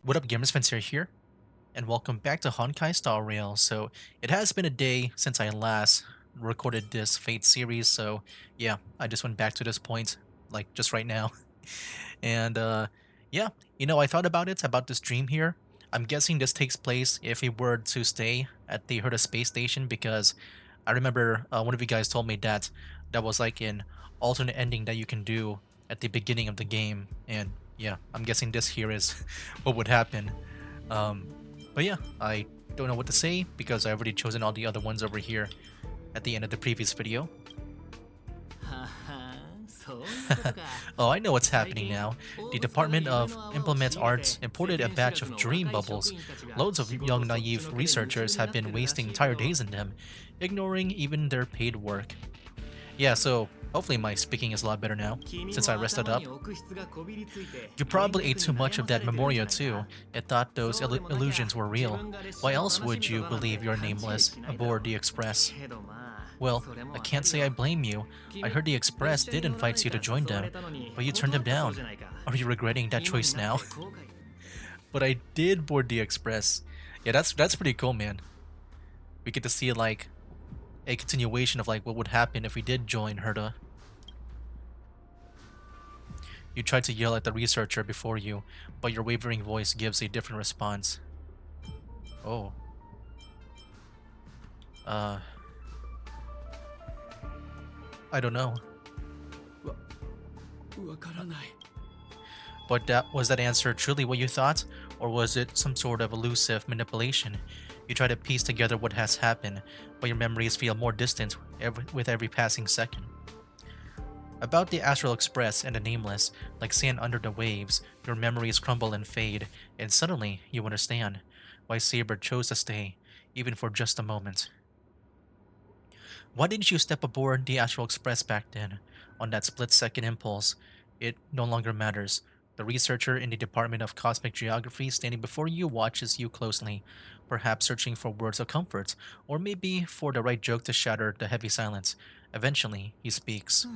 What up, gamers? Spencer here, and welcome back to Honkai Star Rail. So, it has been a day since I last recorded this Fate series, so yeah, I just went back to this point, like just right now. And yeah, I thought about this dream here. I'm guessing this takes place if we were to stay at the Herta space station because I remember one of you guys told me that that was like an alternate ending that you can do at the beginning of the game, and yeah, I'm guessing this here is what would happen. Um, but yeah, I don't know what to say because I already chosen all the other ones over here at the end of the previous video. ははそういうことか。Oh, I know what's 最 happening 近 now. The 大口から Department 夢 of の泡を Implement 仕入れ Arts て世 imported a 間知ら batch ず of の dream 若い bubbles. 職員たちが Loads of 仕 young 事そっち naive のけで夢中 researchers にな have って been るらし wasting いけ entire ど days in them, ignoring even their paid work. Yeah, so hopefully my speaking is a lot better now, 君 since も I rested 頭 up. に奥質がこびりついて You 幻 probably ate 覚 too に much 悩 of まさ that れてるんじゃ Memoria ない too か and thought those そうでもなきゃ illusions were 自 real. 分が列車 Why を else 楽し would む you ことなんて believe you're 勘違い nameless しないだろ aboard う the Express? けどまあ Well, それも I わか can't る say I よ blame you. I 君 heard the 列 Express 車 did に乗らな invite い you か to join 誘わ them, れたのに but you turned 断 them ったそう down. じゃないか Are you regretting that 今に choice なっ now? て後悔 But I did board the Express. Yeah, that's pretty cool, man. We get to see like a continuation of like what would happen if we did join Herta. You try to yell at the researcher before you, but your wavering voice gives a different response. Oh. Uh. I don't know. わからない But was that answer truly what you thought, or was it some sort of elusive manipulation? You try to piece together what has happened, but your memories feel more distant with every passing second. About the Astral Express and the Nameless, like sand under the waves, your memories crumble and fade, and suddenly you understand why Saber chose to stay, even for just a moment. Why didn't you step aboard the Astral Express back then? On that split-second impulse, it no longer matters. The researcher in the Department of Cosmic Geography standing before you watches you closely, perhaps searching for words of comfort, or maybe for the right joke to shatter the heavy silence. Eventually, he speaks.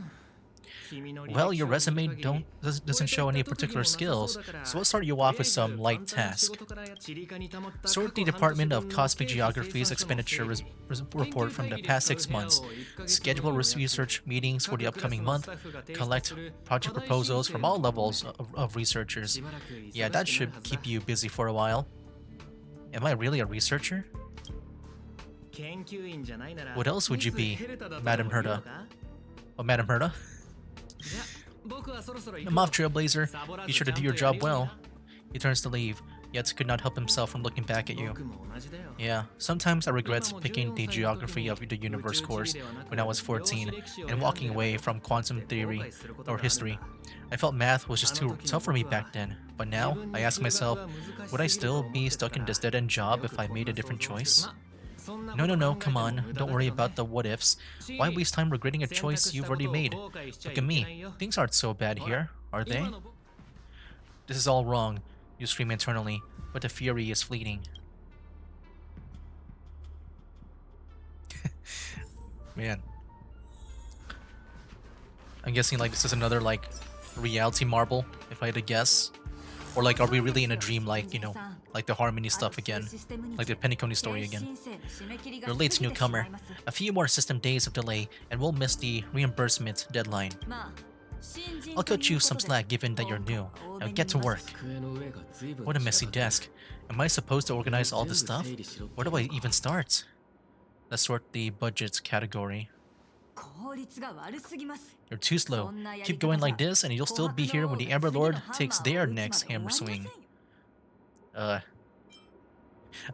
君の履 Well, 歴 your 書を見る resume 限り doesn't これとい show っ any た特技 particular もなさそう skills, だか so ら let's start you と off りあ with えず some 簡 light 単な仕 tasks. 事からやチリカに溜まった Sort 過 the 去半年 Department 分 of の Cosmic 経費 Geography's 精算書の整 expenditure 理 report 研究 from 会 the 議で past 使う 6 部屋 months, を1ヶ月分 schedule の予約 research meetings for the 各クラス upcoming のス month, タッフが提出 collect する project 課題申 proposals 請 from の all 報告 levels of researchers. しばらく Yeah, 忙 that しくなる should はずだ keep you busy for a while. Am I really a researcher? 研究員じゃないなら What else would you ミス be, ヘルタだとで Madam も言うの Herta? か Oh, Madam Herta? じゃあ僕はそろそろ行 I'm くよ off, Trailblazer. サボら Be ず sure ち to ゃ do ん your とや job るように well. な He turns to leave, yet could not help himself from looking back at you. 僕も同じだよ Yeah, sometimes I regret 今も picking 14 the 歳の時 geography に of the 宇 universe 宙地 course 理ではなく when I was 量子 14 歴史を and 選ん walking で away る from っ quantum て後 theory 悔すること or があるん history. だ I felt math was あ just の too 時の tough for me 僕は back then, but 自 now 分 I の ask 数学 myself, は難 would I しすぎると still 思っ be てた stuck か in ら this dead-end よ job く if I こん made な a 想 different 像をす choice? るそんな No, こ no, と no, 考 come えても on, 無駄 don't だ worry けど about ね the what ifs. シ Why ーリ waste time regretting a 選 choice 択し you've たこ already とを made? 後悔しちゃ Look at いけ me, ないよ things aren't so bad ほら here, are 今 they? の僕 This is all wrong, you scream internally, but the fury is fleeting. Man. I'm guessing like this is another like reality marble, if I had to guess. Or like, are we really in a dream like, like the Harmony stuff again? Like the Pennyconey story again? You're late, newcomer. A few more system days of delay and we'll miss the reimbursement deadline. I'll cut you some slack given that you're new. Now get to work. 机の上が随分 What a messy desk. Am I supposed to organize all this stuff? Where do I even start? Let's sort the budgets category. 効率が悪すぎます。 You're too slow. Keep going like this and you'll still be here when the Amber Lord takes their next hammer swing. I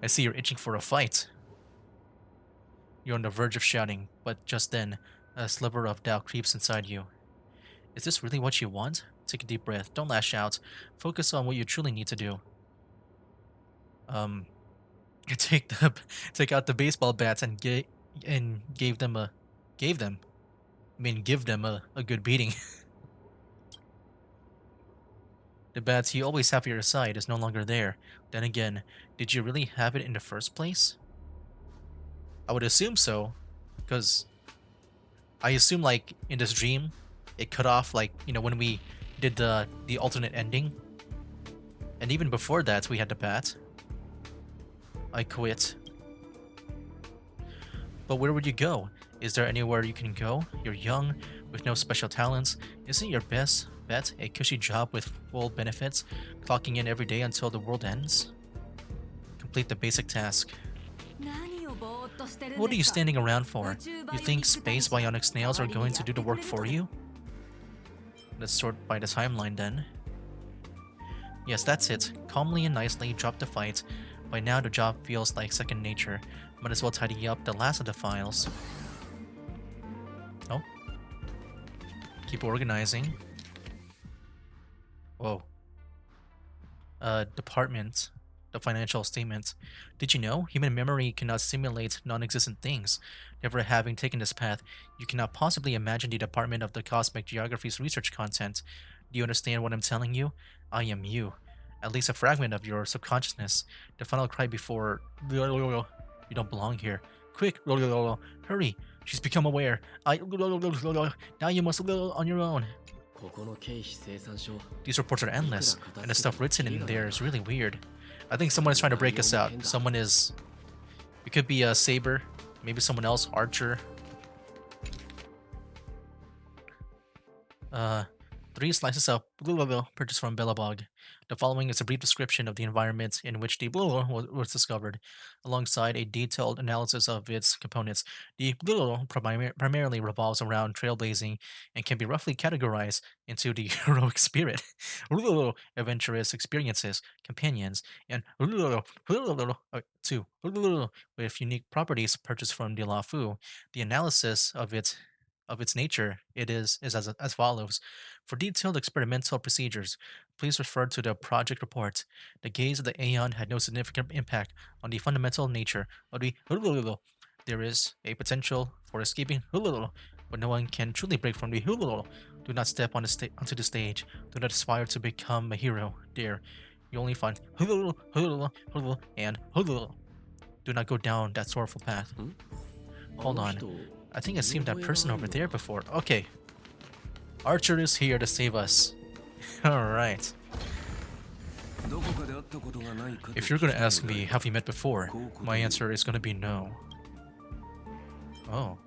see you're itching for a fight. You're on the verge of shouting, but just then, a sliver of doubt creeps inside you. Is this really what you want? Take a deep breath. Don't lash out. Focus on what you truly need to do. Take out the baseball bats and give them a good beating. The bats you always have at your side is no longer there. Then again, did you really have it in the first place? I would assume so, because I assume like in this dream, it cut off like when we did the alternate ending. And even before that, we had the bat. I quit. But where would you go? Is there anywhere you can go? You're young, with no special talents. Isn't your best bet a cushy job with full benefits, clocking in every day until the world ends? Complete the basic task. 何をぼーっとしてるん What are で you すか standing around for? 宇宙 You バイオ think ニック space 大使 bionic snails are 代わり going に to やっ do て the く work れる for とで you? Let's sort by the timeline then. Yes, that's it. Calmly and nicely drop the fight. By now, the job feels like second nature. Might as well tidy up the last of the files. Oh. Keep organizing. Whoa. Department. The financial statement. Did you know human memory cannot simulate non-existent things? Never having taken this path, you cannot possibly imagine the Department of the Cosmic Geography's research content. Do you understand what I'm telling you? I am you. At least a fragment of your subconsciousness. The final cry before... You don't belong here. Quick! Hurry! She's become aware. Now you must on your own. ここの経費生産書 These reports are endless, and the stuff written in there is really weird. I think someone is trying to break us out. Someone is... It could be a Saber, maybe someone else, Archer. 3 slices of purchased from Bellabog. The following is a brief description of the environment in which the was discovered, alongside a detailed analysis of its components. The primarily revolves around trailblazing and can be roughly categorized into the heroic spirit, adventurous experiences, companions, and 2 with unique properties purchased from the Lafu. The analysis of its nature it is as follows. For detailed experimental procedures, please refer to the project report. The gaze of the Aeon had no significant impact on the fundamental nature of the There is a potential for escaping but no one can truly break from the Do not step on onto the stage. Do not aspire to become a hero. There, you only find and do not go down that sorrowful path. Hold on. I think I've seen that person over there before. Okay. Archer is here to save us. Alright. If you're gonna ask me, have we met before? My answer is gonna be no. Oh.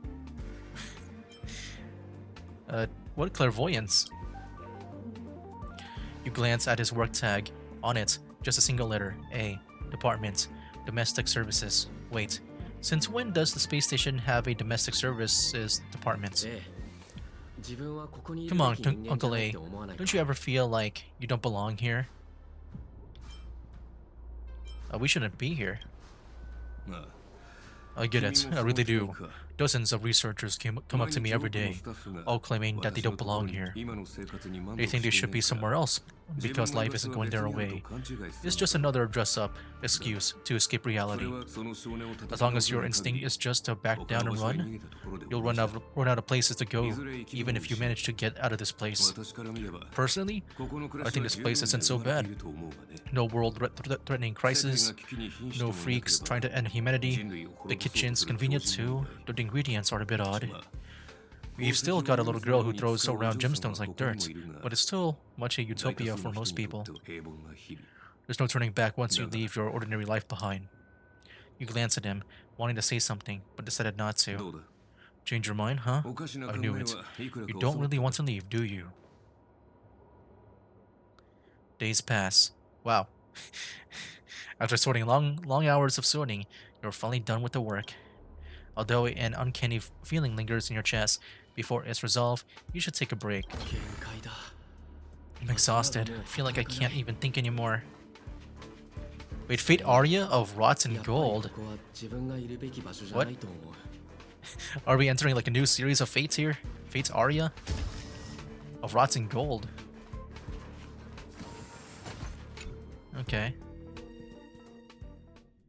What clairvoyance? You glance at his work tag. On it, just a single letter, A. Department. Domestic Services. Wait. Since when does the space station have a domestic services department? Come on, Uncle A. Don't you ever feel like you don't belong here? We shouldn't be here. I get it, I really do. Dozens of researchers come up to me every day, all claiming that they don't belong here. They think they should be somewhere else because life isn't going their way. It's just another dress-up excuse to escape reality. As long as your instinct is just to back down and run, you'll run out of places to go, even if you manage to get out of this place. Personally, I think this place isn't so bad. No world-threatening crisis, no freaks trying to end humanity. The kitchen's convenient too, though the ingredients are a bit odd. We've still got a little girl who throws around gemstones like dirt, but it's still much a utopia for most people. There's no turning back once you leave your ordinary life behind. You glance at him, wanting to say something, but decided not to. Change your mind, huh? I knew it. You don't really want to leave, do you? Days pass. Wow. After sorting long hours of sorting, you're finally done with the work. Although an uncanny feeling lingers in your chest, before it's resolved, you should take a break. I'm exhausted. I feel like I can't even think anymore. Wait, Fate Aria of Rotten Gold? What? Are we entering like a new series of Fates here? Fate's Aria? Of Rotten Gold? Okay.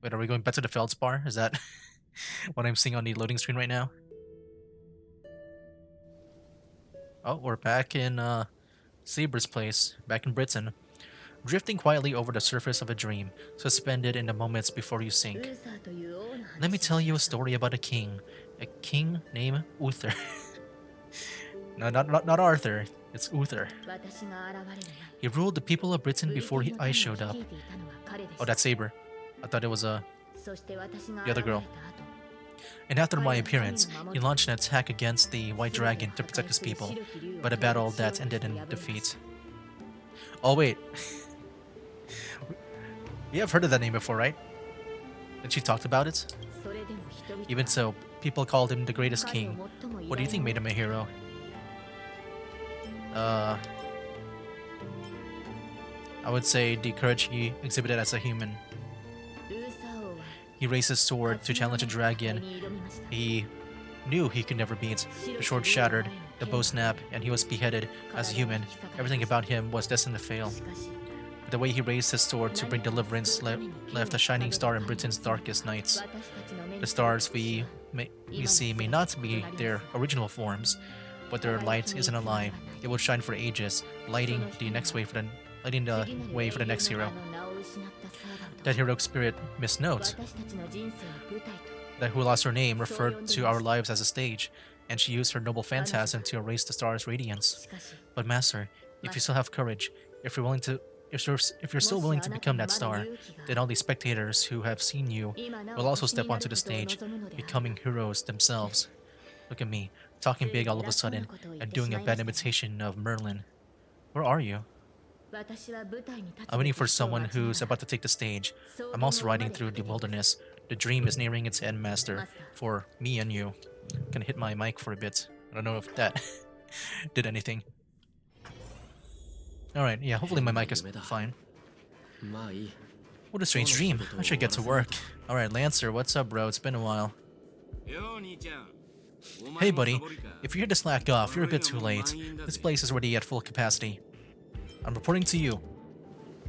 Wait, are we going back to the Feldspar? Is that what I'm seeing on the loading screen right now? Oh, we're back in Saber's place, back in Britain. Drifting quietly over the surface of a dream, suspended in the moments before you sink. Let me tell you a story about a king named Uther. No, not Arthur. It's Uther. 私が現れる前 He ruled the people of Britain ブリ before テンの I 民を showed 率 up. いていたのは彼でし Oh, た that's Saber. I thought it was a. そして私が the 現 other れ girl. た後 And after my appearance, he launched an attack against the White Dragon to protect his people, but a battle that ended in defeat. Oh wait, you have heard of that name before, right? And she talked about it. それでも人々は Even so, people called him the greatest 彼を king. 最も偉 What do you 大 think な made him a hero? I would say the courage he exhibited as a human. ルーサー王は He raised his sword to 8 challenge a 年前に dragon 挑みました he knew he could never beat. The sword shattered, the bow snapped, and he was beheaded as a human. Everything about him was destined to fail. しかし But the way he raised his sword to bring deliverance left a shining star in Britain's darkest nights. 私たちの目に The stars we see may not be their original forms, but their light isn't a lie. It will shine for ages, lighting the way for the next hero. 名を失ったサーバント That heroic spirit missed note. 私たちの人生を舞台と That who lost her name referred to our lives as a stage, and she used her noble phantasm to erase the star's radiance. しかし But master, if you still have courage, if you're still willing to become that star, then all these spectators who have seen you 今な will お also 星に step な onto る the ことを stage, 望むのである becoming heroes themselves. Look at me, talking big all of a sudden, and doing a bad imitation of Merlin. Where are you? 私は舞台に立つ I'm waiting for べき人を someone 待ちなが who's ら about to take the stage. 草 I'm 原 also の riding まで through 果 the てています wilderness. The dream is nearing its end, master. For me and you. Gonna hit my mic for a bit. I don't know if that did anything. Alright, yeah, hopefully my mic is fine. まあいい What a strange dream. I should get to work. Alright, Lancer, what's up, bro? It's been a while. よう兄ちゃん Hey, buddy. If you're here to slack off, you're a bit too late. This place is already at full capacity. I'm reporting to you.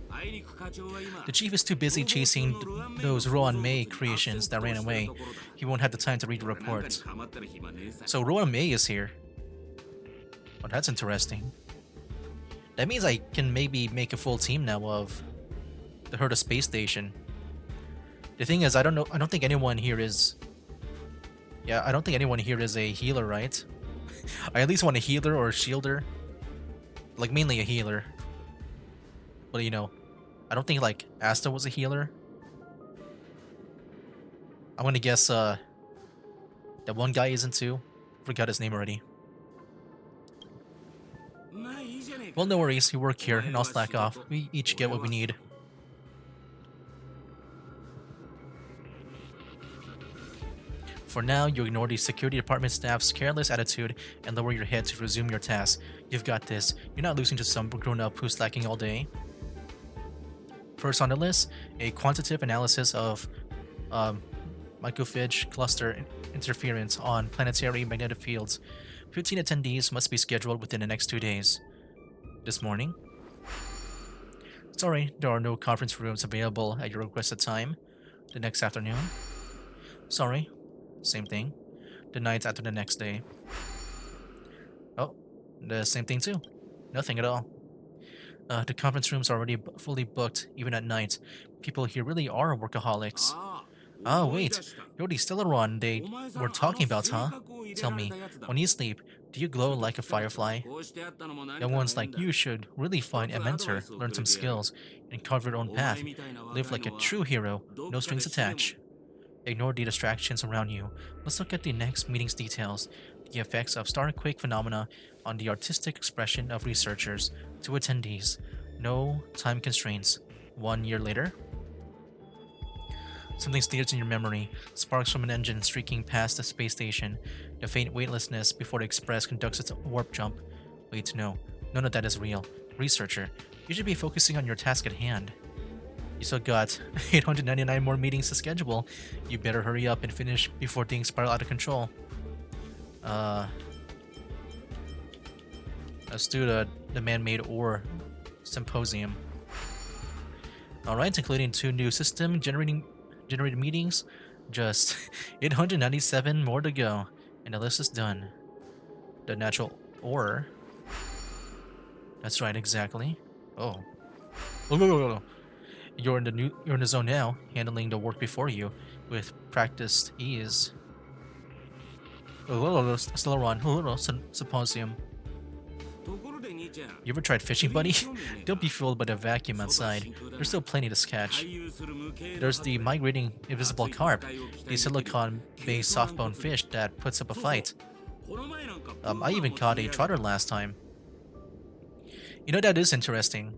あいにく課長は今 The chief is too busy chasing those Roan May creations that ran away. He won't have the time to read the なんかに reports. ハマってる暇ねえさ So Roan May is here. Oh, that's interesting. That means I can maybe make a full team now of the Herta space station. The thing is, I don't think anyone here is... Yeah, I don't think anyone here is a healer, right? I at least want a healer or a shielder. Like, mainly a healer. But, you know, I don't think, like, Asta was a healer. I'm gonna guess, that one guy isn't too. Forgot his name already. まあいいじゃねえか Well, no worries. You work here, and I'll slack off. We each get what we need. For now, you ignore the security department staff's careless attitude and lower your head to resume your task. You've got this. You're not losing to some grown-up who's slacking all day. First on the list, a quantitative analysis of microphage cluster interference on planetary magnetic fields. 15 attendees must be scheduled within the next 2 days. This morning? Sorry, there are no conference rooms available at your requested time. The next afternoon? Sorry. Same thing. The night after the next day. Oh, the same thing too. Nothing at all. The conference rooms are already fully booked, even at night. People here really are workaholics. ああ Oh, 思い wait. 出した You're the Stellaron they お前さん were talking about, あ huh? の性格を入れ Tell られ me, たやつだ when you sleep, do you glow like a firefly? こうしてあったのも何 Young かの ones 縁 like だ you should really find a mentor, learn some skills, and carve your own お path. 前みたいな若 Live い like a のは true hero, どっ no かで strings 死ねも attached. Ignore the distractions around you. Let's look at the next meeting's details. The effects of starquake phenomena on the artistic expression of researchers. To attendees. No time constraints. 1 year later. Something steers in your memory. Sparks from an engine streaking past the space station. The faint weightlessness before the Express conducts its warp jump. Wait, no. None of that is real. Researcher, you should be focusing on your task at hand. You still got 899 more meetings to schedule. You better hurry up and finish before things spiral out of control. Let's do the man-made ore symposium. Alright, including 2 new system generated meetings. Just 897 more to go. And the list is done. The natural ore. That's right, exactly. Oh. Oh. You're in the zone now, handling the work before you with practiced ease. Stellaron, symposium. ところで兄 You ever tried fishing, buddy? Don't be fooled by the vacuum outside. There's still plenty to catch. There's the migrating invisible carp, the silicon-based soft-bone fish that puts up a fight. I even caught a trotter last time. You know, that is interesting.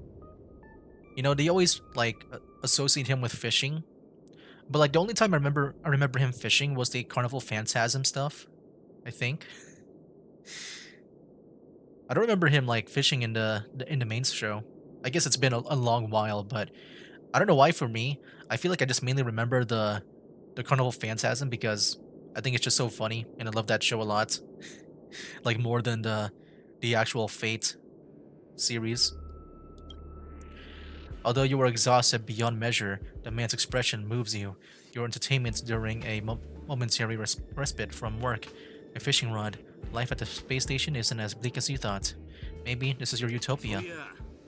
You know, they always like associate him with fishing, but like the only time I remember him fishing was the Carnival Phantasm stuff, I think. I don't remember him like fishing in the main show. I guess it's been a long while, but I don't know why for me. I feel like I just mainly remember the Carnival Phantasm because I think it's just so funny and I love that show a lot. Like more than the actual Fate series. Although you are exhausted beyond measure, the man's expression moves you. Your entertainment during a momentary respite from work. A fishing rod. Life at the space station isn't as bleak as you thought. Maybe this is your utopia.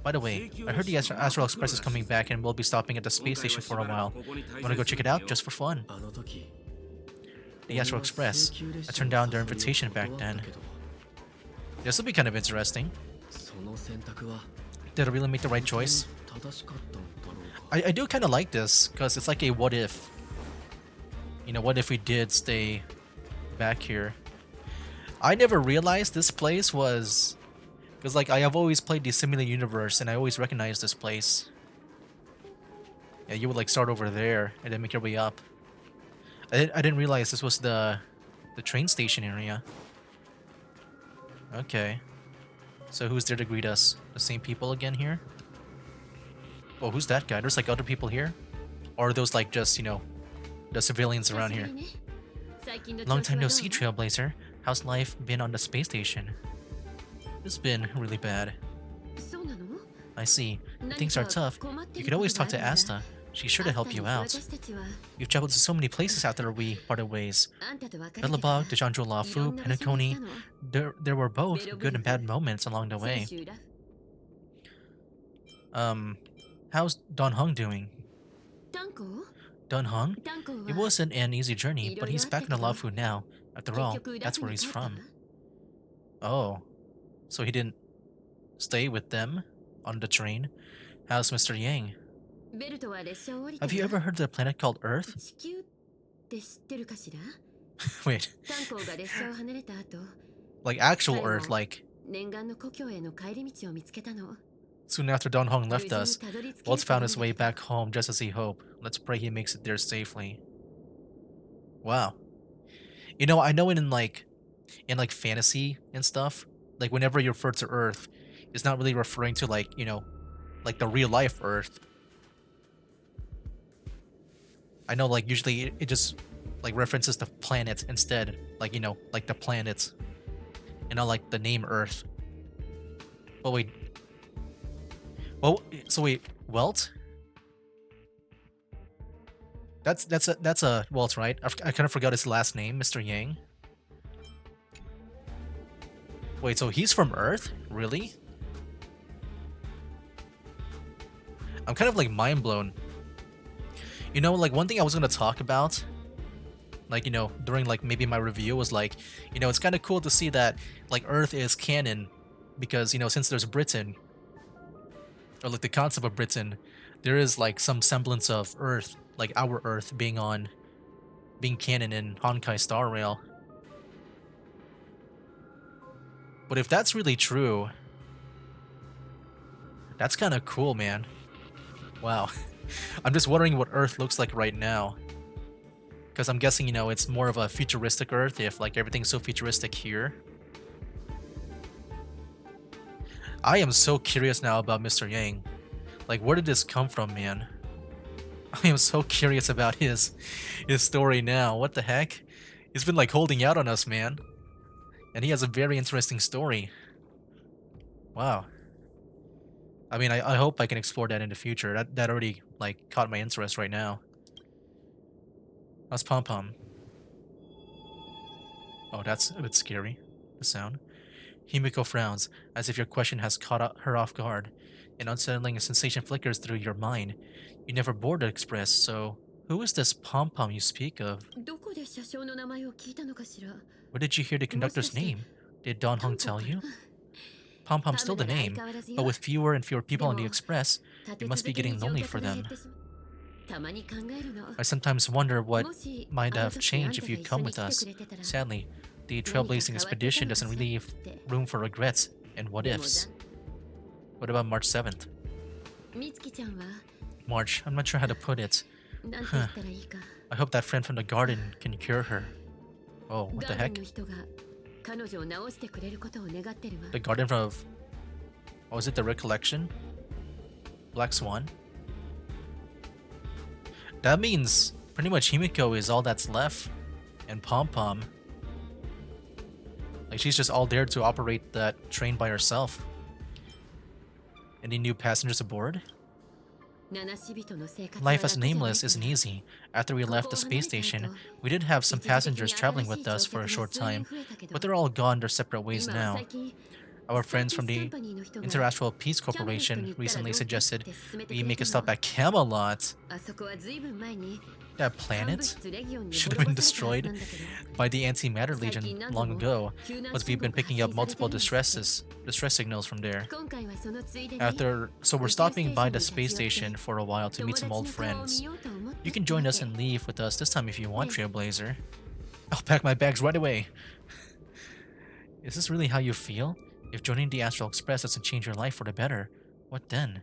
By the way, I heard the Astral Express is coming back and we'll be stopping at the space station for a while. Wanna go check it out just for fun? The Astral Express. I turned down their invitation back then. This will be kind of interesting. Did I really make the right choice? I do kind of like this because it's like a what if. You know, what if we did stay back here? I never realized this place was... Because like I have always played the Simulated Universe and I always recognize this place. Yeah, you would like start over there and then make your way up. I didn't realize this was the train station area. Okay. So who's there to greet us? The same people again here? Oh, who's that guy? There's like other people here? Or are those like just, you know, the civilians around here? Long time no see, Trailblazer. How's life been on the space station? It's been really bad. I see. If things are tough, you can always talk to Asta. She's sure to help you out. You've traveled to so many places after we parted ways. Bellabog, Dejanjo Lafu, Penacony. There were both good and bad moments along the way. How's Don Hung doing? Don Hung? It wasn't an easy journey, but he's back in Lafu now. After all, that's where he's from. Oh. So he didn't stay with them on the train? How's Mr. Yang? Have you ever heard of a planet called Earth? Wait. Like actual Earth, like... Soon after Don Hong left us, Waltz found his way back home just as he hoped. Let's pray he makes it there safely. Wow. You know, I know in like fantasy and stuff, like whenever you refer to Earth, it's not really referring to like, you know, like the real life Earth. I know like usually it just like references the planet instead, like, you know, like the planets, and not like the name Earth. But wait. Well, so wait, Welt? That's a Welt, right? I kind of forgot his last name, Mr. Yang. Wait, so he's from Earth? Really? I'm kind of like mind blown. You know, like one thing I was gonna talk about, like, you know, during like maybe my review was like, you know, it's kind of cool to see that like Earth is canon because, you know, since there's Britain, or like the concept of Britain, there is like some semblance of Earth, like our Earth being canon in Honkai Star Rail. But if that's really true, that's kind of cool, man. Wow. I'm just wondering what Earth looks like right now. Because I'm guessing, you know, it's more of a futuristic Earth if like everything's so futuristic here. I am so curious now about Mr. Yang. Like, where did this come from, man? I am so curious about his story now. What the heck? He's been like holding out on us, man. And he has a very interesting story. Wow. I mean, I hope I can explore that in the future. That already like caught my interest right now. How's Pom Pom? Oh, that's a bit scary. The sound. Himiko frowns, as if your question has caught her off guard. An unsettling sensation flickers through your mind. You never boarded Express, so who is this Pom Pom you speak of? Where did you hear the conductor's name? Did Don Hong tell you? Pom Pom's still the name, but with fewer and fewer people on the express, it must be getting lonely for them. I sometimes wonder what might have changed if you'd come with us. Sadly, the trailblazing expedition doesn't really leave room for regrets and what ifs. What about March 7th? March, I'm not sure how to put it. Huh. I hope that friend from the garden can cure her. Oh, what the heck? The garden of... Oh, is it the recollection? Black Swan? That means pretty much Himiko is all that's left. And Pom Pom. Like, she's just all there to operate that train by herself. Any new passengers aboard? Life as Nameless isn't easy. After we left the space station, we did have some passengers traveling with us for a short time, but they're all gone their separate ways now. Our friends from the Interastral Peace Corporation recently suggested we make a stop at Camelot. That planet should have been destroyed by the Antimatter Legion long ago, but we've been picking up multiple distress signals from there. So we're stopping by the space station for a while to meet some old friends. You can join us and leave with us this time if you want, Trailblazer. I'll pack my bags right away. Is this really how you feel? If joining the Astral Express doesn't change your life for the better, what then?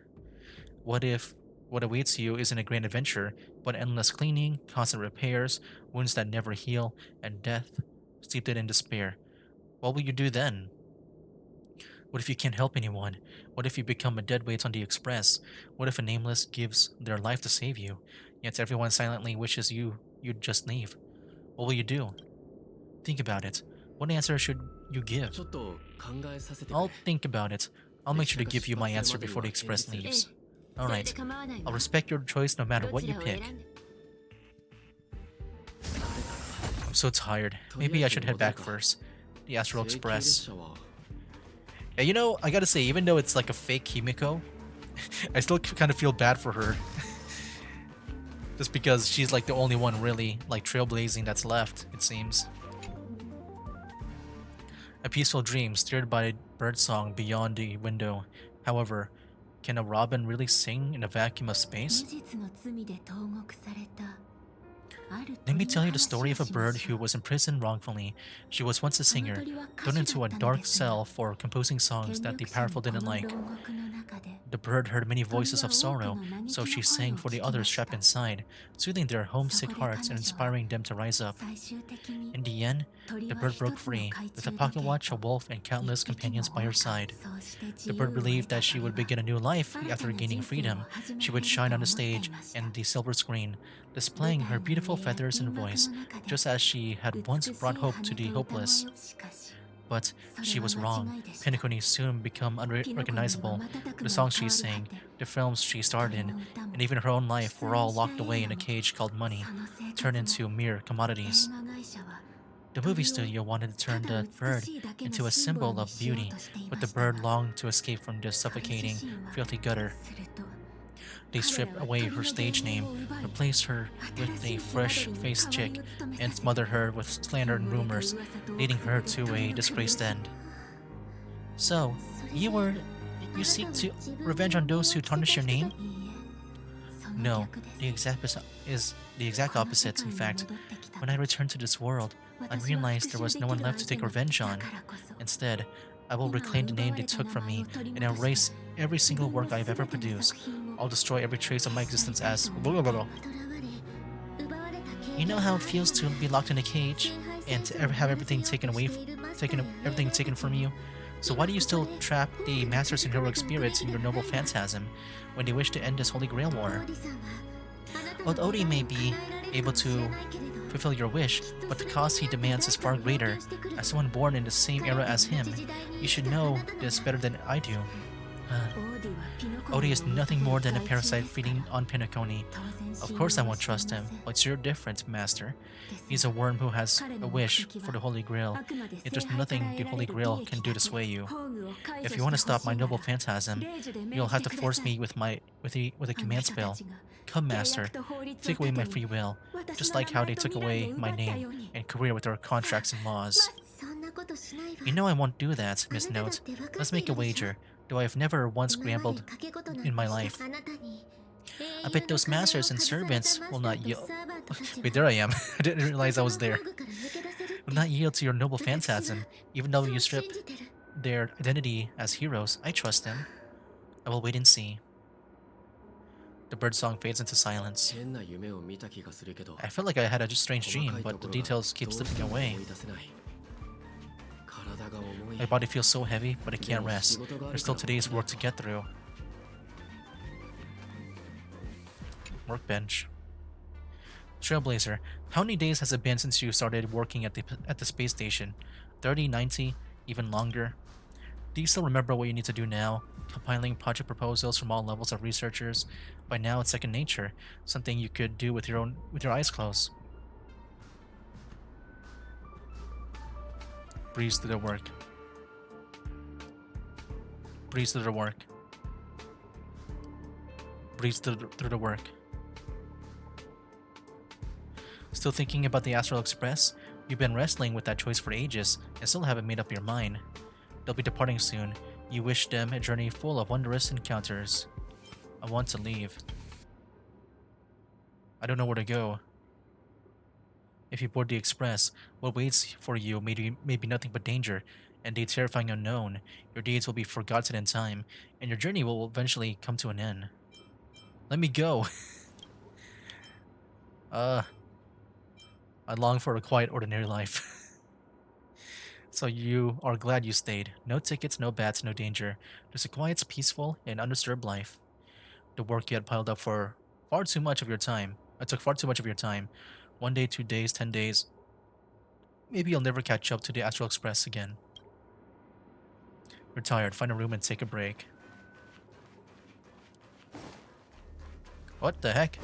What if what awaits you isn't a grand adventure, but endless cleaning, constant repairs, wounds that never heal, and death, steeped in despair? What will you do then? What if you can't help anyone? What if you become a deadweight on the Express? What if a Nameless gives their life to save you, yet everyone silently wishes you'd just leave? What will you do? Think about it. What answer should you give? I'll think about it. I'll make sure to give you my answer before the Express leaves. Alright, I'll respect your choice no matter what you pick. I'm so tired. Maybe I should head back first. The Astral Express. Yeah, you know, I gotta say, even though it's like a fake Himiko, I still kind of feel bad for her. Just because she's like the only one really, like, trailblazing that's left, it seems. A peaceful dream stirred by birdsong beyond the window. However, can a robin really sing in a vacuum of space? Let me tell you the story of a bird who was imprisoned wrongfully. She was once a singer, thrown into a dark cell for composing songs that the powerful didn't like. The bird heard many voices of sorrow, so she sang for the others trapped inside, soothing their homesick hearts and inspiring them to rise up. In the end, the bird broke free, with a pocket watch, a wolf, and countless companions by her side. The bird believed that she would begin a new life after gaining freedom. She would shine on the stage and the silver screen, displaying her beautiful feathers and voice, just as she had once brought hope to the hopeless. But she was wrong. Penacony soon became unrecognizable. The songs she sang, the films she starred in, and even her own life were all locked away in a cage called money, turned into mere commodities. The movie studio wanted to turn the bird into a symbol of beauty, but the bird longed to escape from this suffocating, filthy gutter. They stripped away her stage name, replaced her with a fresh-faced chick, and smothered her with slander and rumors, leading her to a disgraced end. So, you seek to revenge on those who tarnish your name? No, the exact opposite. In fact, when I returned to this world, I realized there was no one left to take revenge on. Instead, I will reclaim the name they took from me and erase every single work I have ever produced. I'll destroy every trace of my existence as blah, blah, blah. You know how it feels to be locked in a cage and to have everything taken from you? So why do you still trap the masters and heroic spirits in your noble phantasm when they wish to end this Holy Grail war? Old Odie may be able to fulfill your wish, but the cost he demands is far greater. As someone born in the same era as him, you should know this better than I do. Odie is nothing more than a parasite feeding on Penacony. Of course I won't trust him, but you're different, Master. He's a worm who has a wish for the Holy Grail. If there's nothing the Holy Grail can do to sway you. If you want to stop my noble phantasm, you'll have to force me with a command spell. Come, Master, take away my free will, just like how they took away my name and career with their contracts and laws. You know I won't do that, Miss Note. Let's make a wager. Though I've never once gambled in my life. I bet those masters and servants will not yield. Wait, there I am. I didn't realize I was there. Will not yield to your noble phantasm, even though you stripped their identity as heroes. I trust them. I will wait and see. The birdsong fades into silence. I felt like I had a strange dream, but the details keep slipping away. My body feels so heavy, but I can't rest. There's still today's work to get through. Workbench. Trailblazer, how many days has it been since you started working at the space station? 30, 90, even longer? Do you still remember what you need to do now? Compiling project proposals from all levels of researchers. By now it's second nature, something you could do with your eyes closed. Breeze through the work. Breeze through the work. Breeze through the work. Still thinking about the Astral Express? You've been wrestling with that choice for ages and still haven't made up your mind. They'll be departing soon. You wish them a journey full of wondrous encounters. I want to leave. I don't know where to go. If you board the express, what waits for you may be nothing but danger and a terrifying unknown. Your deeds will be forgotten in time, and your journey will eventually come to an end. Let me go. I long for a quiet, ordinary life. So you are glad you stayed. No tickets, no bats, no danger. Just a quiet, peaceful, and undisturbed life. The work you had piled up for far too much of your time. It took far too much of your time. 1 day, 2 days, 10 days. Maybe you'll never catch up to the Astral Express again. You're tired. Find a room and take a break. What the heck?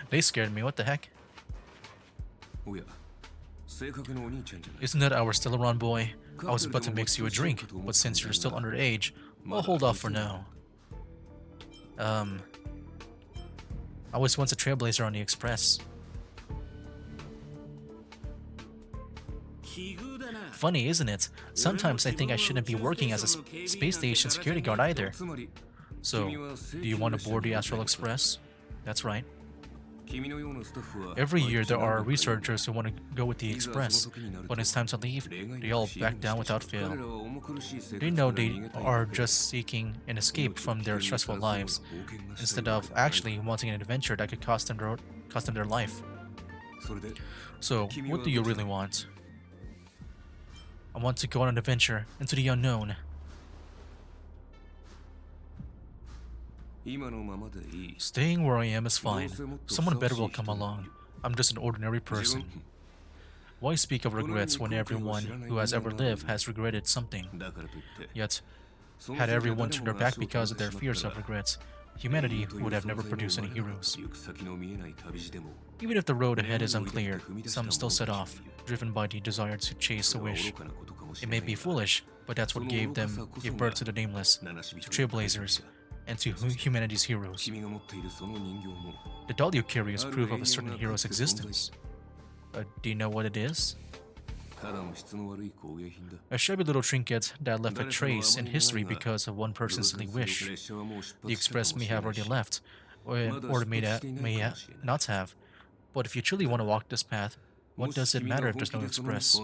They scared me. What the heck? Isn't that our Stellaron boy? I was about to mix you a drink, but since you're still underage, I'll hold off for now. I was once a trailblazer on the Express. Funny, isn't it? Sometimes I think I shouldn't be working as a space station security guard either. So, do you want to board the Astral Express? That's right. Every year there are researchers who want to go with the Express. When it's time to leave, they all back down without fail. They know they are just seeking an escape from their stressful lives, instead of actually wanting an adventure that could cost them their life. So, what do you really want? I want to go on an adventure into the unknown. Staying where I am is fine. Someone better will come along. I'm just an ordinary person. Why speak of regrets when everyone who has ever lived has regretted something? Yet, had everyone turned their back because of their fears of regrets, humanity would have never produced any heroes. Even if the road ahead is unclear, some still set off, driven by the desire to chase a wish. It may be foolish, but that's what gave birth to the nameless, to trailblazers, and to humanity's heroes. The doll you carry is proof of a certain hero's existence. Do you know what it is? A shabby little trinket that left a trace in history because of one person's silly wish. The Express may have already left, or may not have. But if you truly want to walk this path, what does it matter if there's no Express?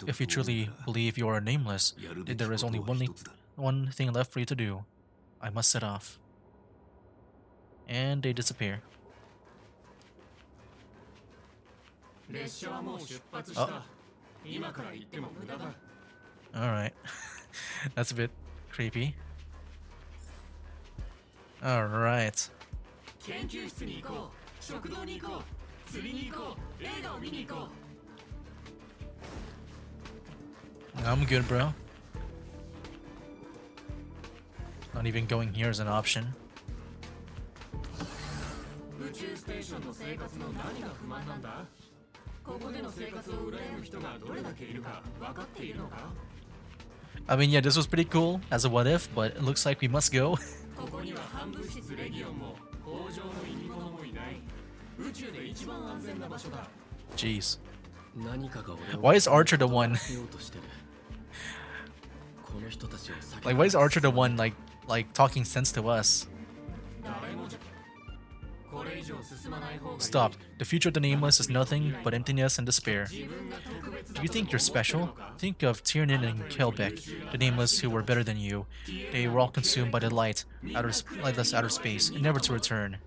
If you truly believe you are nameless, then there is only one thing left for you to do. I must set off. And they disappear. Oh. Alright. That's a bit creepy. Alright. I'm good, bro. Not even going here is an option. I mean, yeah, this was pretty cool as a what if, but it looks like we must go. Jeez. Why is Archer the one? Like, why is Archer the one like talking sense to us? Stop. The future of the Nameless is nothing but emptiness and despair. Do you think you're special? Think of Tiernan and Kelbeck, the Nameless who were better than you. They were all consumed by the lightless outer space, never to return.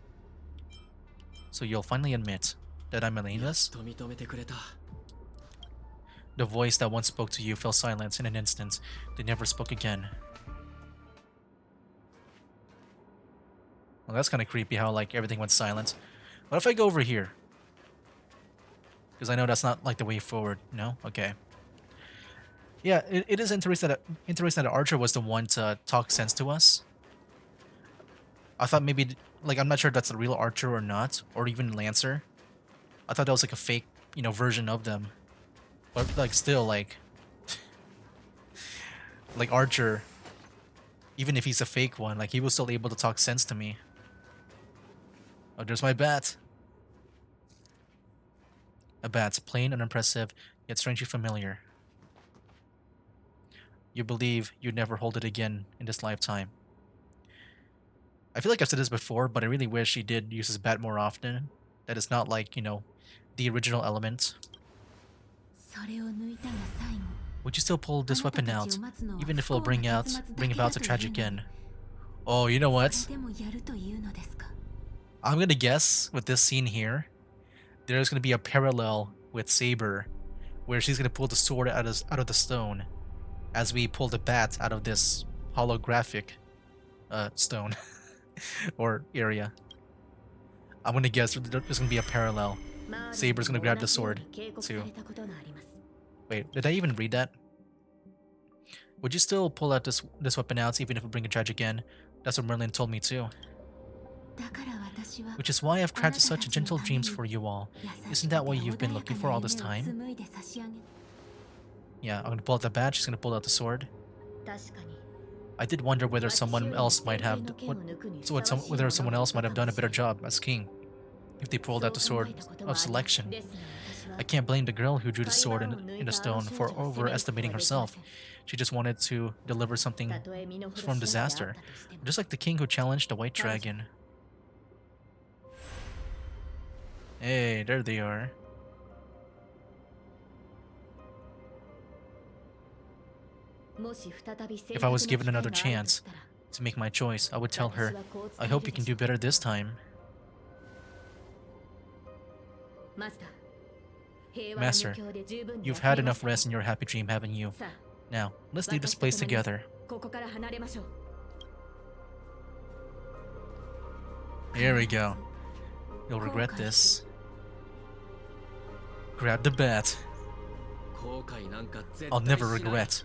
So you'll finally admit that I'm a Nameless? The voice that once spoke to you fell silent in an instant. They never spoke again. Well, that's kind of creepy how like everything went silent. What if I go over here? Because I know that's not like the way forward. No? Okay. Yeah, it is interesting that Archer was the one to talk sense to us. I thought maybe, like, I'm not sure if that's the real Archer or not, or even Lancer. I thought that was like a fake, you know, version of them. But like still, like Archer, even if he's a fake one, like he was still able to talk sense to me. Oh, there's my bat. A bat, plain and unimpressive, yet strangely familiar. You believe you'd never hold it again in this lifetime. I feel like I've said this before, but I really wish he did use his bat more often. That it's not like, you know, the original element. Would you still pull this weapon out, even if it will bring about a tragic end? Oh, you know what? I'm gonna guess with this scene here, there's gonna be a parallel with Saber, where she's gonna pull the sword out of the stone, as we pull the bat out of this holographic stone or area. I'm gonna guess there's gonna be a parallel. Saber's gonna grab the sword too. Wait, did I even read that? Would you still pull out this weapon out even if it brings a tragic end? That's what Merlin told me too. Which is why I've crafted such gentle dreams for you all. Isn't that what you've been looking for all this time? Yeah, I'm gonna pull out the bat, she's gonna pull out the sword. I did wonder whether someone else might have whether someone else might have done a better job as king if they pulled out the sword of selection. I can't blame the girl who drew the sword in the stone for overestimating herself. She just wanted to deliver something from disaster, just like the king who challenged the white dragon. Hey, there they are. If I was given another chance to make my choice, I would tell her, I hope you can do better this time. Master, you've had enough rest in your happy dream, haven't you? Now, let's leave this place together. Here we go. You'll regret this. Grab the bat. I'll never regret.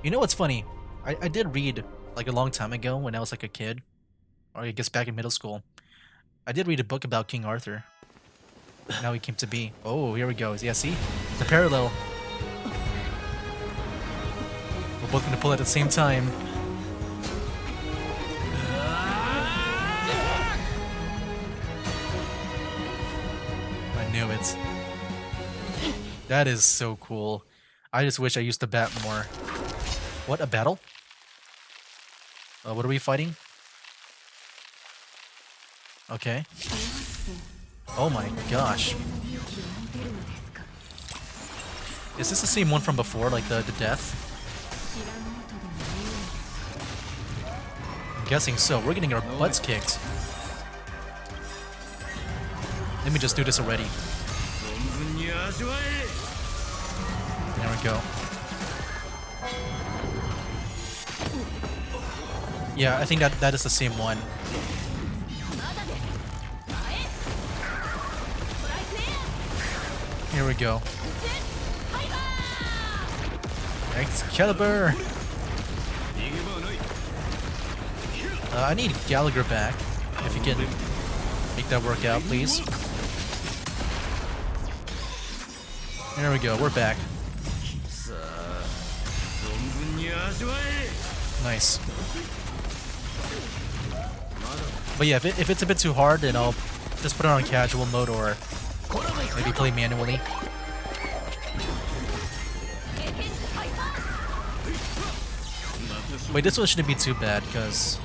You know what's funny? I did read, like a long time ago when I was like a kid, or I guess back in middle school, I did read a book about King Arthur. Now he came to be. Oh, here we go. Yeah, see? The parallel. We're both gonna pull at the same time. I knew it. That is so cool. I just wish I used the bat more. What, a battle? What are we fighting? Okay. Oh my gosh. Is this the same one from before, like the death? I'm guessing so. We're getting our butts kicked. Let me just do this already. There we go. Yeah, I think that is the same one. Here we go. Excalibur! I need Gallagher back. If you can make that work out, please. There we go, we're back. Nice. But yeah, if it's a bit too hard, then I'll just put it on casual mode or Maybe play manually. Wait, this one shouldn't be too bad, because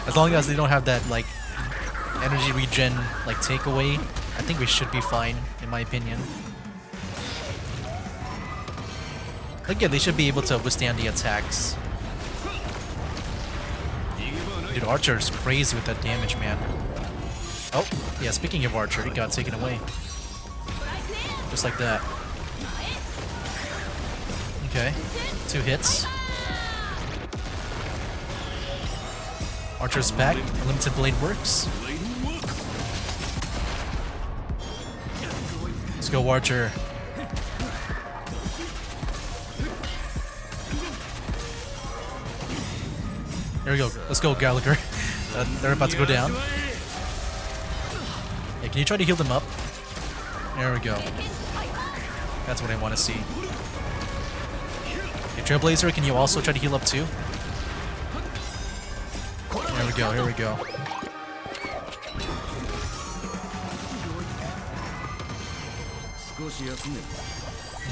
as long as they don't have that, like, energy regen, like, takeaway, I think we should be fine, in my opinion. Again, they should be able to withstand the attacks. Dude, Archer's crazy with that damage, man. Oh, yeah, speaking of Archer, he got taken away. Just like that. Okay, 2 hits. Archer's back, Limited Blade works. Let's go, Archer. There we go. Let's go, Gallagher. They're about to go down. Yeah, can you try to heal them up? There we go. That's what I want to see. Okay, Trailblazer, can you also try to heal up too? Here we go, here we go.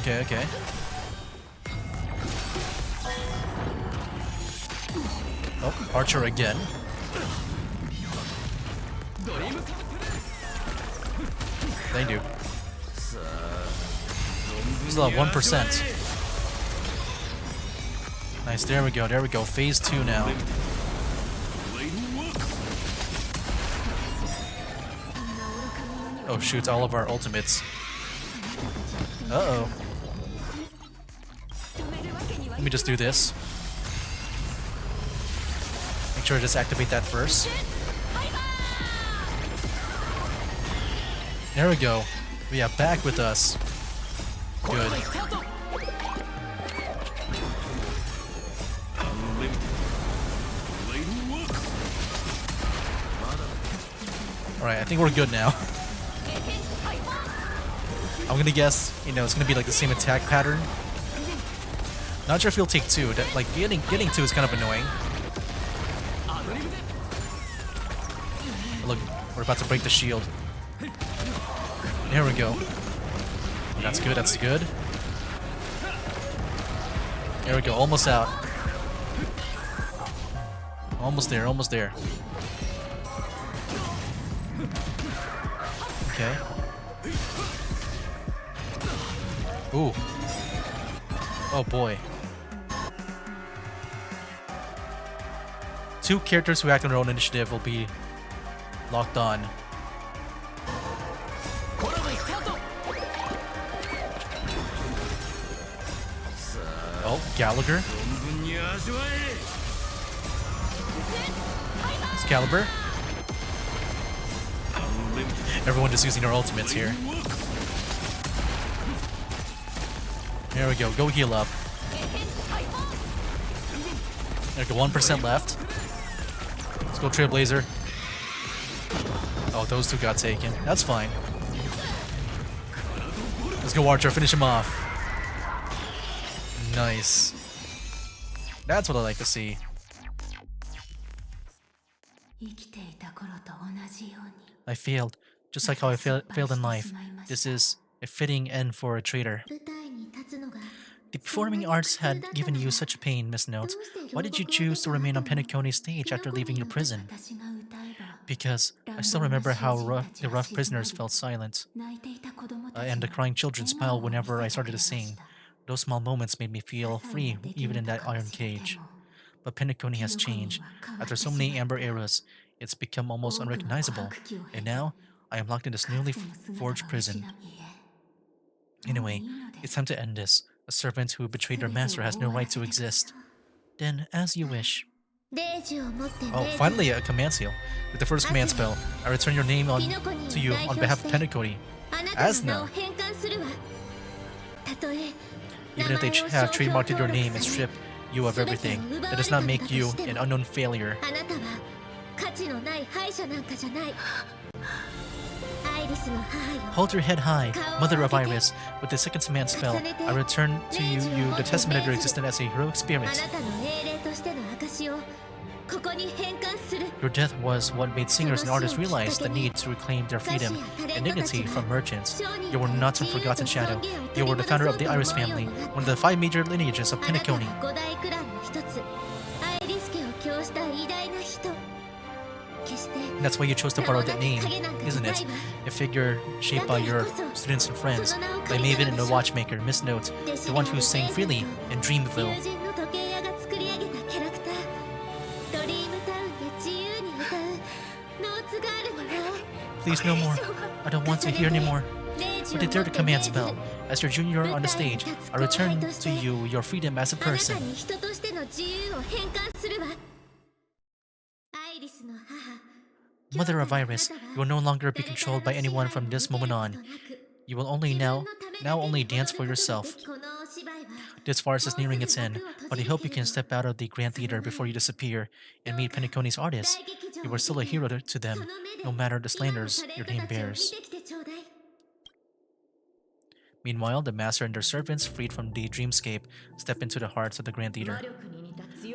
Okay, okay. Oh, Archer again. They do. Still at 1%. Nice, there we go, there we go. Phase 2 now. Oh shoot, all of our ultimates. Uh-oh. Let me just do this. Make sure to just activate that first. There we go. We have back with us. Good. Alright, I think we're good now. I'm gonna guess, you know, it's gonna be like the same attack pattern. Not sure if he'll take 2. That, like, getting 2 is kind of annoying. Look, we're about to break the shield. There we go. That's good, that's good. There we go, almost out. Almost there, almost there. Okay. Ooh. Oh boy. 2 characters who act on their own initiative will be locked on. Oh, Gallagher. Excalibur. Everyone just using their ultimates here. There we go. Go heal up. There we go. 1% left. Let's go, Trailblazer. Oh, those 2 got taken. That's fine. Let's go, Archer. Finish him off. Nice. That's what I like to see. I failed, just like how I failed in life. This is a fitting end for a traitor. The performing arts had given you such a pain, Miss Note. Why did you choose to remain on Penacony's stage after leaving your prison? Because I still remember how the rough prisoners felt silent, and the crying children smiled whenever I started to sing. Those small moments made me feel free, even in that iron cage. But Penacony has changed. After so many amber eras, it's become almost unrecognizable. And now, I am locked in this newly forged prison. Anyway, it's time to end this. A servant who betrayed their master has no right to exist. Then, as you wish. Oh, finally a command seal. With the first command spell, I return your name to you on behalf of Penacony. Asna. Even if they have trademarked your name and stripped you of everything, that does not make you an unknown failure. Hold your head high, Mother of Iris. With the second command spell, I return to you the testament of your existence as a heroic spirit. Your death was what made singers and artists realize the need to reclaim their freedom and dignity from merchants. You were not some forgotten shadow. You were the founder of the Iris family, one of the 5 major lineages of Penacony. And that's why you chose to borrow that name, isn't it? A figure shaped by your students and friends, by Maven and the Watchmaker, Miss Note, the one who sang freely in Dreamville. Please, no more. I don't want to hear anymore. With the third command spell, as your junior on the stage, I return to you your freedom as a person. Mother of Iris, you will no longer be controlled by anyone from this moment on. You will only now only dance for yourself. This farce is nearing its end, but I hope you can step out of the Grand Theater before you disappear and meet Penacony's artists. You are still a hero to them, no matter the slanders your name bears. Meanwhile, the master and their servants, freed from the dreamscape, step into the hearts of the Grand Theater.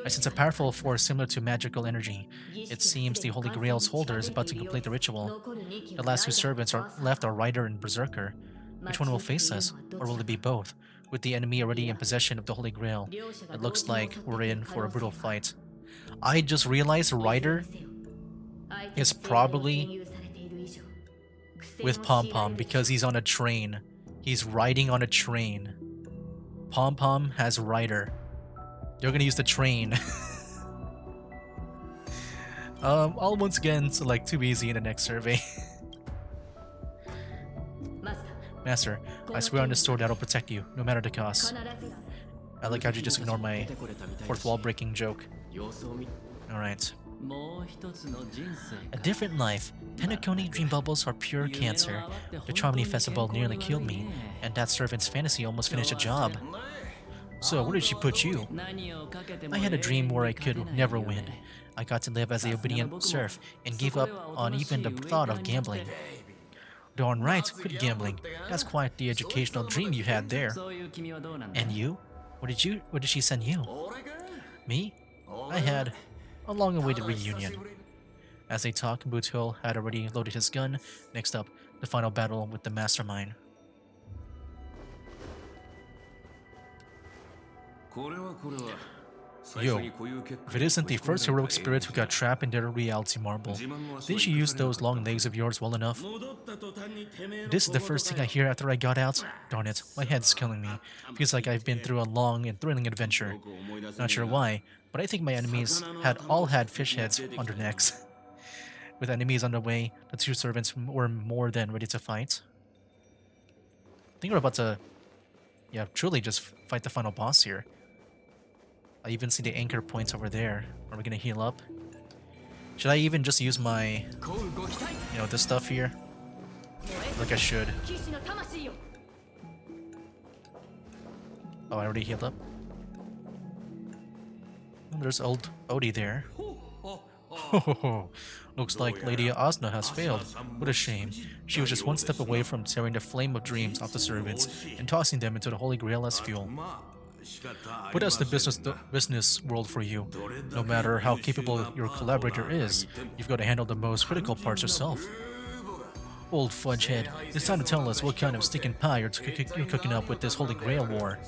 I sense a powerful force similar to magical energy. It seems the Holy Grail's holder is about to complete the ritual. The last 2 servants are left are Rider and Berserker. Which one will face us, or will it be both? With the enemy already in possession of the Holy Grail, it looks like we're in for a brutal fight. I just realized Rider is probably with Pom Pom because he's on a train. He's riding on a train. Pom Pom has Rider. They're gonna use the train. I'll once again select too easy in the next survey. Master, I swear on this sword that I'll protect you, no matter the cost. I like how you just ignored my 4th wall breaking joke. Alright. A different life. Penacony dream bubbles are pure cancer. The Charmony Festival nearly killed me, and that servant's fantasy almost finished the job. So, where did she put you? I had a dream where I could never win. I got to live as a obedient serf and gave up on even the thought of gambling. Darn right, quit gambling. That's quite the educational dream you had there. And you? What did she send you? Me? I had a long-awaited reunion. As they talk, Boothil had already loaded his gun. Next up, the final battle with the Mastermind. Yo, if it isn't the first heroic spirit who got trapped in their reality marble, didn't you use those long legs of yours well enough? This is the first thing I hear after I got out. Darn it, my head's killing me. Feels like I've been through a long and thrilling adventure. Not sure why, but I think my enemies had all had fish heads on their necks. With enemies on the way, the 2 servants were more than ready to fight. I think we're about to, truly just fight the final boss here. I even see the anchor points over there. Are we gonna heal up? Should I even just use my, this stuff here? Like I should. Oh, I already healed up. Oh, there's old Odie there. Looks like Lady Asna has failed. What a shame. She was just one step away from tearing the flame of dreams off the servants and tossing them into the Holy Grail as fuel. But that's the business world for you. No matter how capable your collaborator is, you've got to handle the most critical parts yourself. Old fudgehead, it's time to tell us what kind of stinking pie you're cooking up with this Holy Grail war.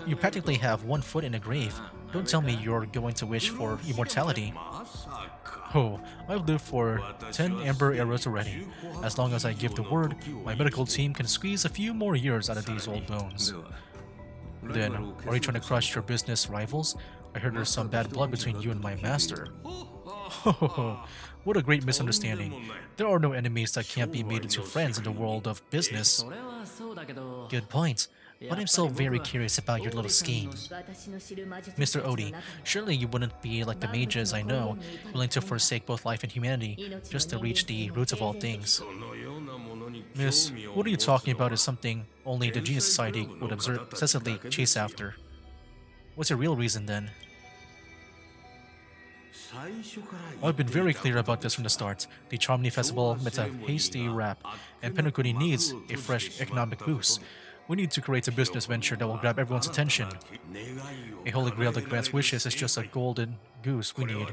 You practically have 1 foot in a grave. Don't tell me you're going to wish for immortality. Oh, I've lived for 10 Amber Arrows already. As long as I give the word, my medical team can squeeze a few more years out of these old bones. Then, are you trying to crush your business rivals? I heard there's some bad blood between you and my master. What a great misunderstanding. There are no enemies that can't be made into friends in the world of business. Good point. But I'm still very curious about your little scheme. Mr. Odie, surely you wouldn't be like the mages I know, willing to forsake both life and humanity just to reach the roots of all things. Miss, what are you talking about is something only the Genius Society would obsessively chase after. What's your real reason then? I've been very clear about this from the start. The Charmony Festival met a hasty wrap, and Penacony needs a fresh economic boost. We need to create a business venture that will grab everyone's attention. A holy grail that grants wishes is just a golden goose we need.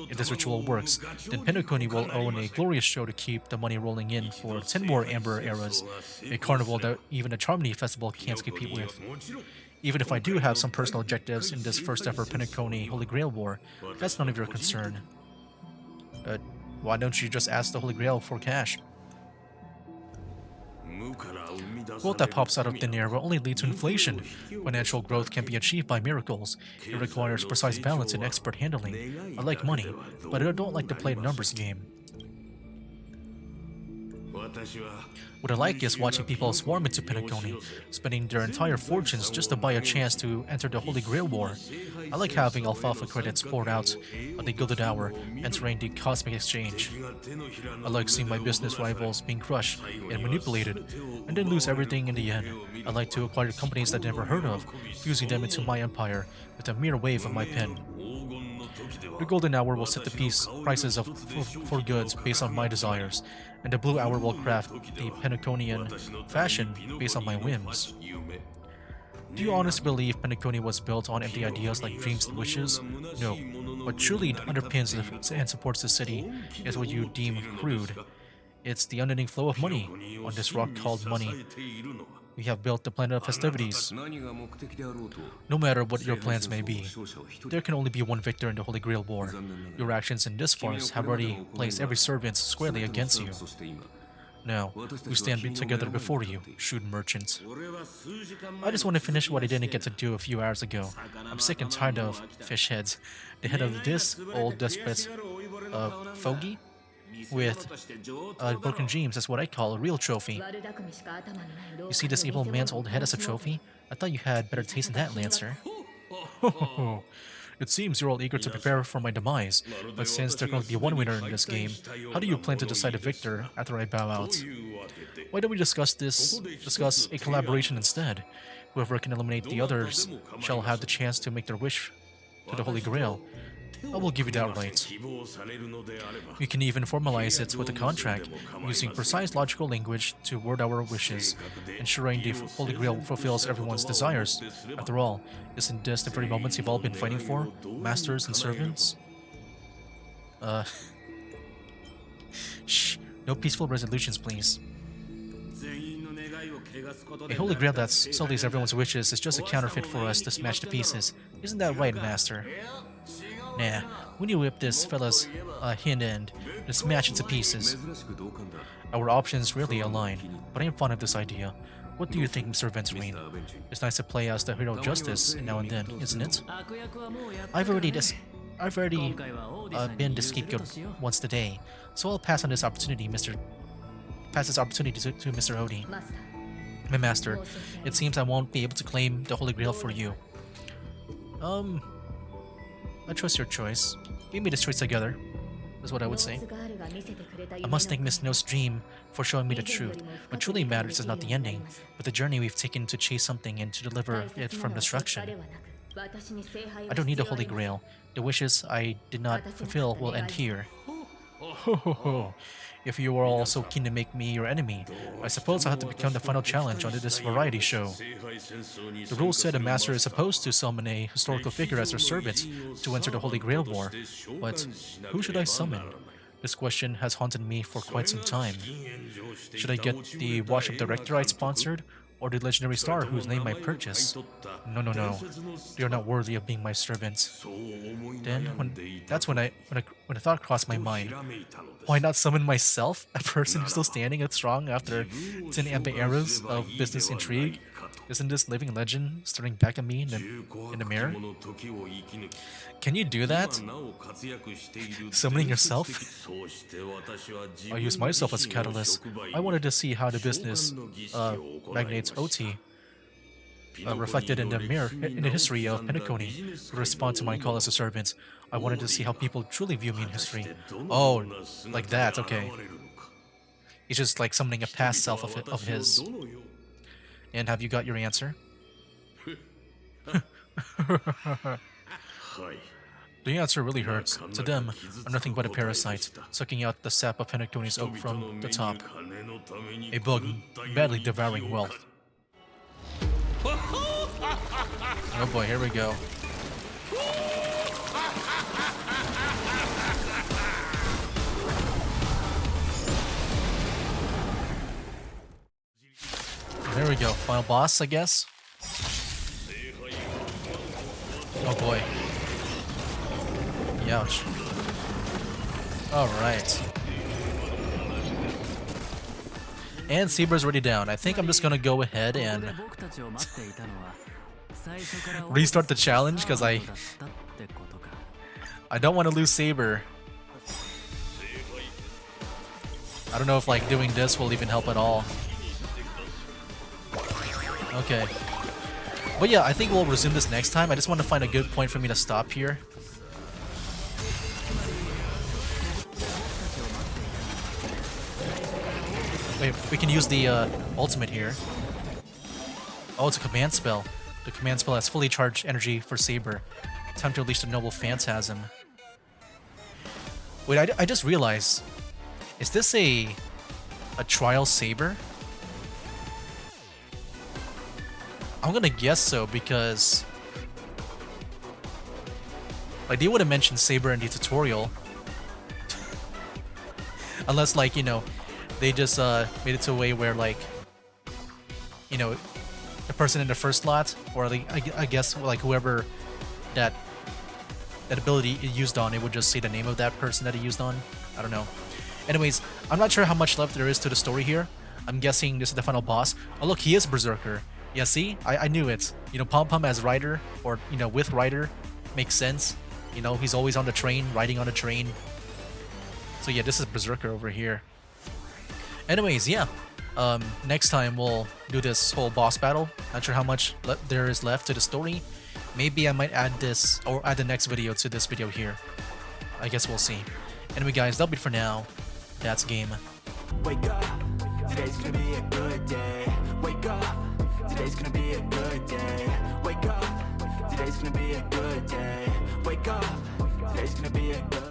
If this ritual works, then Penacony will own a glorious show to keep the money rolling in for 10 more Amber eras, a carnival that even a Charmony festival can't compete with. Even if I do have some personal objectives in this first ever Penacony Holy Grail War, that's none of your concern. Why don't you just ask the Holy Grail for cash? Gold that pops out of thin air will only lead to inflation. Financial growth can't be achieved by miracles. It requires precise balance and expert handling. I like money, but I don't like to play a numbers game. What I like is watching people swarm into Penacony, spending their entire fortunes just to buy a chance to enter the Holy Grail War. I like having alfalfa credits poured out at the Gilded Hour, entering the Cosmic Exchange. I like seeing my business rivals being crushed and manipulated, and then lose everything in the end. I like to acquire companies that I never heard of, fusing them into my empire with a mere wave of my pen. The Golden Hour will set the prices for goods based on my desires, and the Blue Hour will craft the Penaconian fashion based on my whims. Do you honestly believe Penacony was built on empty ideas like dreams and wishes? No. What truly underpins and supports the city is what you deem crude. It's the unending flow of money on this rock called money. We have built the planet of festivities. No matter what your plans may be, there can only be one victor in the Holy Grail War. Your actions in this farce have already placed every servant squarely against you. Now, we stand together before you, shrewd merchant. I just want to finish what I didn't get to do a few hours ago. I'm sick and tired of fish heads. The head of this old desperate fogey with broken dreams is what I call a real trophy. You see this evil man's old head as a trophy? I thought you had better taste than that, Lancer. It seems you're all eager to prepare for my demise, but since there's going to be one winner in this game, how do you plan to decide a victor after I bow out? Why don't we discuss a collaboration instead? Whoever can eliminate the others shall have the chance to make their wish to the Holy Grail. I will give you that right. We can even formalize it with a contract, using precise logical language to word our wishes, ensuring the Holy Grail fulfills everyone's desires. After all, isn't this the very moments you've all been fighting for, masters and servants? Shh, no peaceful resolutions, please. A Holy Grail that sullies everyone's wishes is just a counterfeit for us to smash to pieces. Isn't that right, Master? Nah, we need to whip this fella's hind end and smash it to pieces. Our options rarely align, but I am fond of this idea. What do you think, Mr. Venturine? It's nice to play as the hero of justice now and then, isn't it? I've already been the scapegoat once today, so I'll pass this opportunity to Mr. Odie. My master, it seems I won't be able to claim the Holy Grail for you. I trust your choice. We made this choice together, is what I would say. I must thank Miss No's dream for showing me the truth. What truly matters is not the ending, but the journey we've taken to chase something and to deliver it from destruction. I don't need a Holy Grail. The wishes I did not fulfill will end here. Ho ho ho. If you are all so keen to make me your enemy, I suppose I'll have to become the final challenge on this variety show. The rules said a master is supposed to summon a historical figure as their servant to enter the Holy Grail War, but who should I summon? This question has haunted me for quite some time. Should I get the Wash-Up Director I sponsored, or the legendary star whose name I purchased? No. They are not worthy of being my servants. Then, when a thought crossed my mind. Why not summon myself, a person who's still standing and strong after 10 epic eras of business intrigue? Isn't this living legend staring back at me in the mirror? Can you do that? Summoning yourself? I use myself as a catalyst. I wanted to see how the business magnates OT reflected in the mirror in the history of Penacony would respond to my call as a servant. I wanted to see how people truly view me in history. Oh, like that, okay. He's just like summoning a past self of his. And have you got your answer? The answer really hurts. To them, I'm nothing but a parasite, sucking out the sap of Penacony's oak from the top. A bug badly devouring wealth. Oh boy, here we go. There we go, final boss, I guess. Oh boy. Ouch. Alright. And Saber's already down. I think I'm just gonna go ahead and restart the challenge because I don't want to lose Saber. I don't know if like doing this will even help at all. Okay. But yeah, I think we'll resume this next time. I just want to find a good point for me to stop here. Wait, we can use the ultimate here. Oh, it's a command spell. The command spell has fully charged energy for Saber. Time to unleash the noble phantasm. Wait, I just realized. Is this a trial Saber? I'm gonna guess so because like they would have mentioned Saber in the tutorial. Unless like, you know, they just made it to a way where like, you know, the person in the first slot, or like, I guess like whoever that ability it used on, it would just say the name of that person that it used on. I don't know. Anyways, I'm not sure how much left there is to the story here. I'm guessing this is the final boss. Oh look, he is Berserker. Yeah, see? I knew it. You know, Pom Pom as Rider, or, you know, with Rider, makes sense. You know, he's always on the train, riding on a train. So yeah, this is Berserker over here. Anyways, yeah. Next time we'll do this whole boss battle. Not sure how much there is left to the story. Maybe I might add this, or add the next video to this video here. I guess we'll see. Anyway guys, that'll be it for now. That's game. Wake up, today's gonna be a good day. Wake up, today's gonna be a good day. Wake up, today's gonna be a good day. Wake up, today's gonna be a good